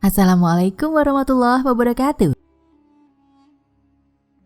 Assalamualaikum warahmatullahi wabarakatuh.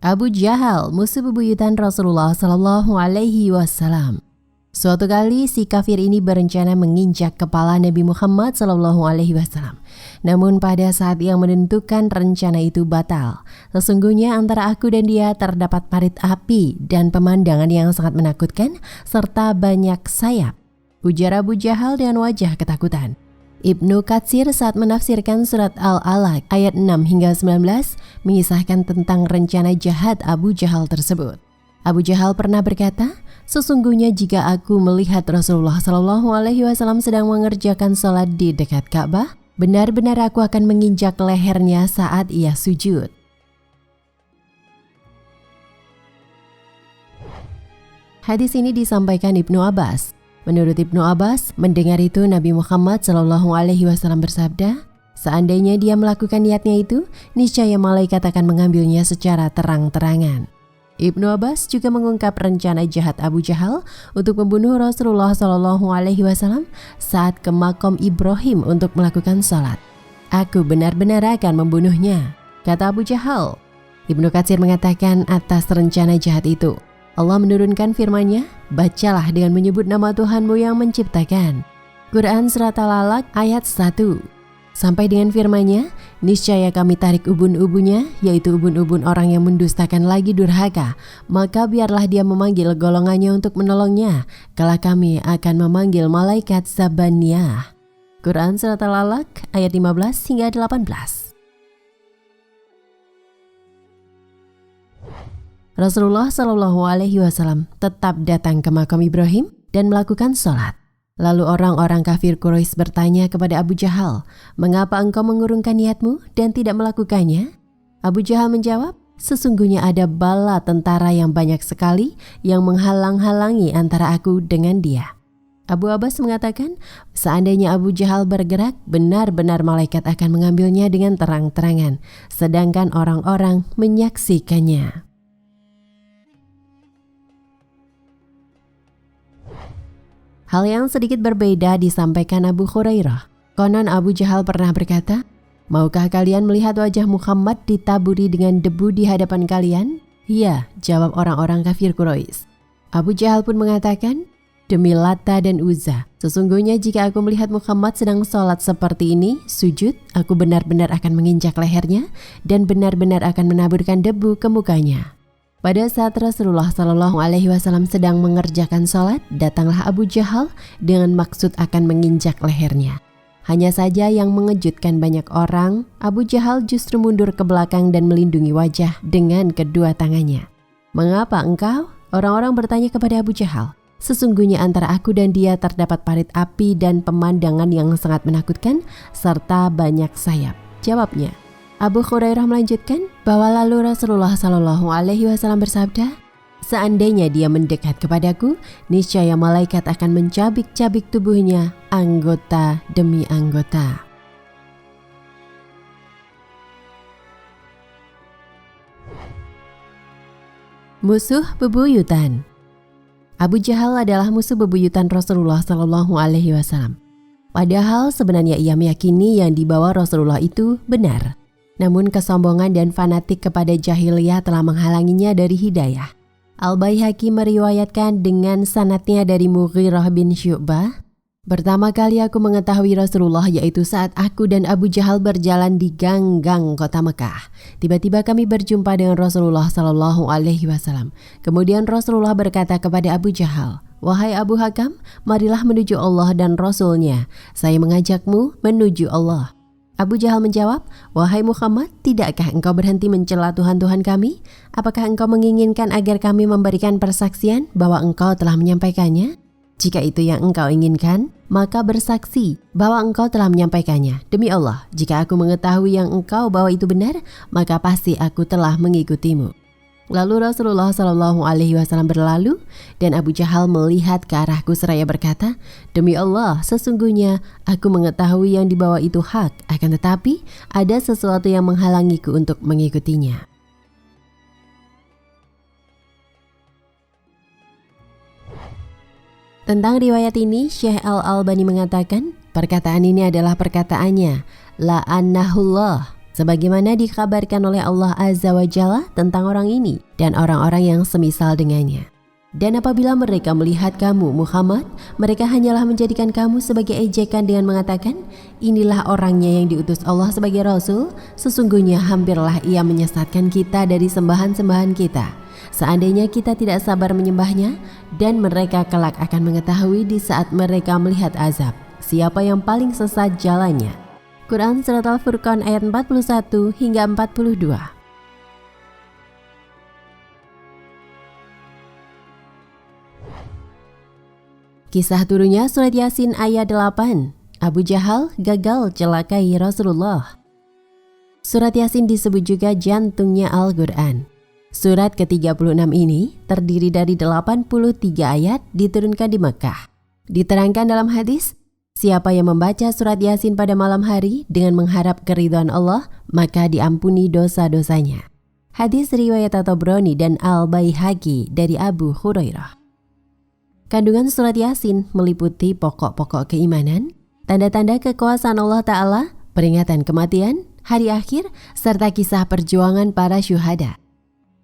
Abu Jahal, musuh bebuyutan Rasulullah Shallallahu Alaihi Wasallam. Suatu kali si kafir ini berencana menginjak kepala Nabi Muhammad Shallallahu Alaihi Wasallam. Namun pada saat yang menentukan rencana itu batal. Sesungguhnya antara aku dan dia terdapat parit api dan pemandangan yang sangat menakutkan serta banyak sayap. Ujar Abu Jahal dengan wajah ketakutan. Ibnu Katsir saat menafsirkan surat Al-Alaq ayat 6 hingga 19 mengisahkan tentang rencana jahat Abu Jahal tersebut. Abu Jahal pernah berkata, sesungguhnya jika aku melihat Rasulullah Shallallahu Alaihi Wasallam sedang mengerjakan sholat di dekat Ka'bah, benar-benar aku akan menginjak lehernya saat ia sujud. Hadis ini disampaikan Ibnu Abbas. Menurut Ibnu Abbas, mendengar itu Nabi Muhammad Shallallahu Alaihi Wasallam bersabda, seandainya dia melakukan niatnya itu, niscaya malaikat akan mengambilnya secara terang-terangan. Ibnu Abbas juga mengungkap rencana jahat Abu Jahal untuk membunuh Rasulullah Shallallahu Alaihi Wasallam saat ke makam Ibrahim untuk melakukan salat. Aku benar-benar akan membunuhnya, kata Abu Jahal. Ibnu Katsir mengatakan atas rencana jahat itu, Allah menurunkan firman-Nya, bacalah dengan menyebut nama Tuhanmu yang menciptakan. Quran Surat Al-Alaq ayat 1. Sampai dengan firman-Nya, niscaya kami tarik ubun-ubunnya, yaitu ubun-ubun orang yang mendustakan lagi durhaka, maka biarlah dia memanggil golongannya untuk menolongnya, kala kami akan memanggil malaikat Zabaniyah. Quran Surat Al-Alaq ayat 15 hingga 18. Rasulullah Shallallahu Alaihi Wasallam tetap datang ke makam Ibrahim dan melakukan sholat. Lalu orang-orang kafir Quraisy bertanya kepada Abu Jahal, mengapa engkau mengurungkan niatmu dan tidak melakukannya? Abu Jahal menjawab, sesungguhnya ada bala tentara yang banyak sekali yang menghalang-halangi antara aku dengan dia. Abu Abbas mengatakan, seandainya Abu Jahal bergerak, benar-benar malaikat akan mengambilnya dengan terang-terangan, sedangkan orang-orang menyaksikannya. Hal yang sedikit berbeda disampaikan Abu Hurairah. Konon Abu Jahal pernah berkata, maukah kalian melihat wajah Muhammad ditaburi dengan debu di hadapan kalian? Iya, jawab orang-orang kafir Quraisy. Abu Jahal pun mengatakan, demi Lata dan Uzza, sesungguhnya jika aku melihat Muhammad sedang sholat seperti ini, sujud, aku benar-benar akan menginjak lehernya dan benar-benar akan menaburkan debu ke mukanya. Pada saat Rasulullah Shallallahu Alaihi Wasallam sedang mengerjakan sholat, datanglah Abu Jahal dengan maksud akan menginjak lehernya. Hanya saja yang mengejutkan banyak orang, Abu Jahal justru mundur ke belakang dan melindungi wajah dengan kedua tangannya. Mengapa engkau? Orang-orang bertanya kepada Abu Jahal. Sesungguhnya antara aku dan dia terdapat parit api dan pemandangan yang sangat menakutkan, serta banyak sayap. Jawabnya. Abu Hurairah melanjutkan bahwa lalu Rasulullah Shallallahu Alaihi Wasallam bersabda, seandainya dia mendekat kepadaku, niscaya malaikat akan mencabik-cabik tubuhnya anggota demi anggota. Musuh bebuyutan. Abu Jahal adalah musuh bebuyutan Rasulullah Shallallahu Alaihi Wasallam. Padahal sebenarnya ia meyakini yang dibawa Rasulullah itu benar. Namun kesombongan dan fanatik kepada jahiliyah telah menghalanginya dari hidayah. Al-Baihaqi meriwayatkan dengan sanadnya dari Mughirah bin Syu'bah, pertama kali aku mengetahui Rasulullah yaitu saat aku dan Abu Jahal berjalan di gang-gang kota Mekah. Tiba-tiba kami berjumpa dengan Rasulullah Shallallahu Alaihi Wasallam. Kemudian Rasulullah berkata kepada Abu Jahal, wahai Abu Hakam, marilah menuju Allah dan Rasul-Nya. Saya mengajakmu menuju Allah. Abu Jahal menjawab, wahai Muhammad, tidakkah engkau berhenti mencela Tuhan-Tuhan kami? Apakah engkau menginginkan agar kami memberikan persaksian bahwa engkau telah menyampaikannya? Jika itu yang engkau inginkan, maka bersaksi bahwa engkau telah menyampaikannya. Demi Allah, jika aku mengetahui yang engkau bawa itu benar, maka pasti aku telah mengikutimu. Lalu Rasulullah Shallallahu Alaihi Wasallam berlalu dan Abu Jahal melihat ke arahku seraya berkata, demi Allah, sesungguhnya aku mengetahui yang dibawa itu hak, akan tetapi ada sesuatu yang menghalangiku untuk mengikutinya. Tentang riwayat ini, Syekh Al-Albani mengatakan, Perkataan ini adalah perkataannya, la'annahullah, sebagaimana dikabarkan oleh Allah Azza wa Jalla tentang orang ini dan orang-orang yang semisal dengannya. Dan apabila mereka melihat kamu, Muhammad, mereka hanyalah menjadikan kamu sebagai ejekan dengan mengatakan, inilah orangnya yang diutus Allah sebagai Rasul, sesungguhnya hampirlah ia menyesatkan kita dari sembahan-sembahan kita. Seandainya kita tidak sabar menyembahnya, dan mereka kelak akan mengetahui di saat mereka melihat azab, siapa yang paling sesat jalannya. Quran Surat Al-Furqan ayat 41 hingga 42. Kisah turunnya Surat Yasin ayat 8. Abu Jahal gagal celakai Rasulullah. Surat Yasin disebut juga jantungnya Al-Quran. Surat ke-36 ini terdiri dari 83 ayat diturunkan di Mekah. Diterangkan dalam hadis, siapa yang membaca surat Yasin pada malam hari dengan mengharap keridhaan Allah, maka diampuni dosa-dosanya. Hadis riwayat At-Tabrani dan Al-Baihaqi dari Abu Hurairah. Kandungan surat Yasin meliputi pokok-pokok keimanan, tanda-tanda kekuasaan Allah Ta'ala, peringatan kematian, hari akhir, serta kisah perjuangan para syuhada.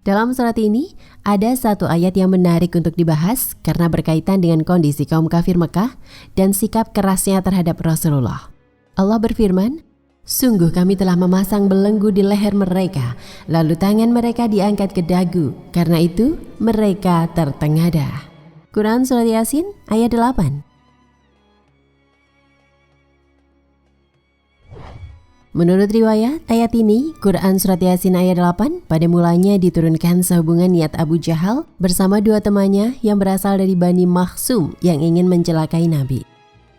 Dalam surat ini, ada satu ayat yang menarik untuk dibahas karena berkaitan dengan kondisi kaum kafir Mekah dan sikap kerasnya terhadap Rasulullah. Allah berfirman, sungguh kami telah memasang belenggu di leher mereka, lalu tangan mereka diangkat ke dagu, karena itu mereka tertengadah. Quran Surat Yasin ayat 8. Menurut riwayat, ayat ini, Quran Surat Yasin ayat 8, pada mulanya diturunkan sehubungan niat Abu Jahal bersama dua temannya yang berasal dari Bani Makhsum yang ingin mencelakai Nabi.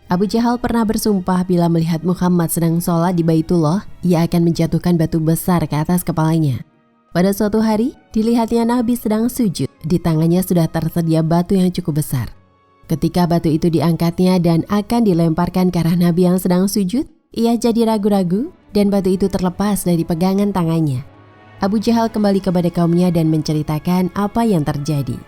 Abu Jahal pernah bersumpah bila melihat Muhammad sedang sholat di Baitullah, ia akan menjatuhkan batu besar ke atas kepalanya. Pada suatu hari, dilihatnya Nabi sedang sujud, di tangannya sudah tersedia batu yang cukup besar. Ketika batu itu diangkatnya dan akan dilemparkan ke arah Nabi yang sedang sujud, ia jadi ragu-ragu dan batu itu terlepas dari pegangan tangannya. Abu Jahal kembali kepada kaumnya dan menceritakan apa yang terjadi.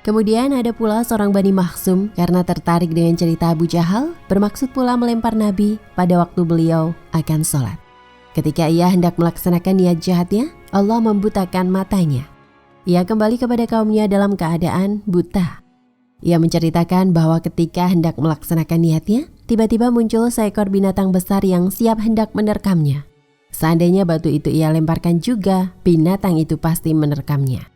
Kemudian ada pula seorang Bani Makhsum karena tertarik dengan cerita Abu Jahal, bermaksud pula melempar Nabi pada waktu beliau akan sholat. Ketika ia hendak melaksanakan niat jahatnya, Allah membutakan matanya. Ia kembali kepada kaumnya dalam keadaan buta. Ia menceritakan bahwa ketika hendak melaksanakan niatnya, tiba-tiba muncul seekor binatang besar yang siap hendak menerkamnya. Seandainya batu itu ia lemparkan juga, binatang itu pasti menerkamnya.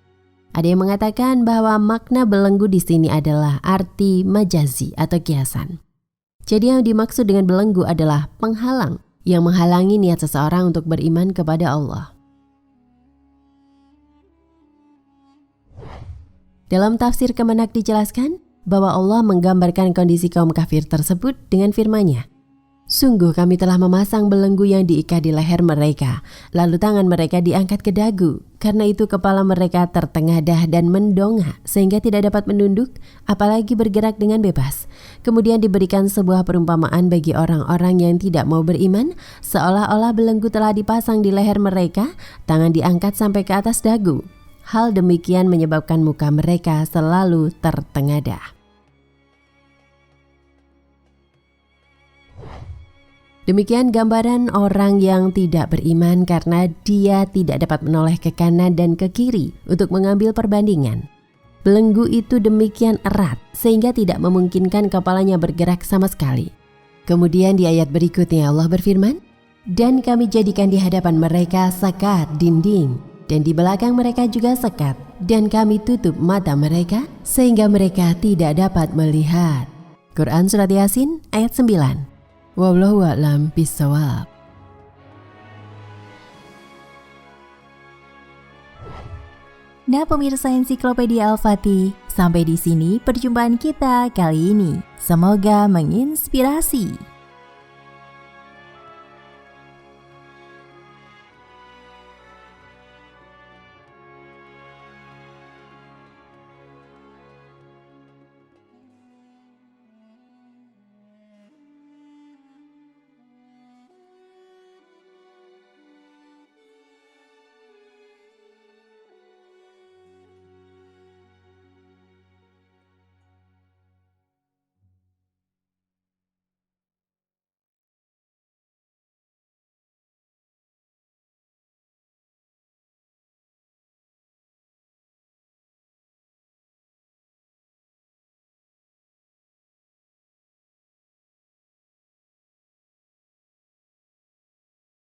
Ada yang mengatakan bahwa makna belenggu di sini adalah arti majazi atau kiasan. Jadi yang dimaksud dengan belenggu adalah penghalang yang menghalangi niat seseorang untuk beriman kepada Allah. Dalam tafsir Kemenak dijelaskan bahwa Allah menggambarkan kondisi kaum kafir tersebut dengan firman-Nya, sungguh kami telah memasang belenggu yang diikat di leher mereka, lalu tangan mereka diangkat ke dagu, karena itu kepala mereka tertengadah dan mendongak sehingga tidak dapat menunduk, apalagi bergerak dengan bebas. Kemudian diberikan sebuah perumpamaan bagi orang-orang yang tidak mau beriman, seolah-olah belenggu telah dipasang di leher mereka, tangan diangkat sampai ke atas dagu. Hal demikian menyebabkan muka mereka selalu tertengadah. Demikian gambaran orang yang tidak beriman karena dia tidak dapat menoleh ke kanan dan ke kiri untuk mengambil perbandingan. Belenggu itu demikian erat sehingga tidak memungkinkan kepalanya bergerak sama sekali. Kemudian di ayat berikutnya Allah berfirman, dan kami jadikan di hadapan mereka sekat dinding, dan di belakang mereka juga sekat, dan kami tutup mata mereka sehingga mereka tidak dapat melihat. Quran Surat Yasin ayat 9. Wallahu a'lam bishawab. Nah pemirsa Ensiklopedia Al-Fatih, sampai di sini perjumpaan kita kali ini. Semoga menginspirasi.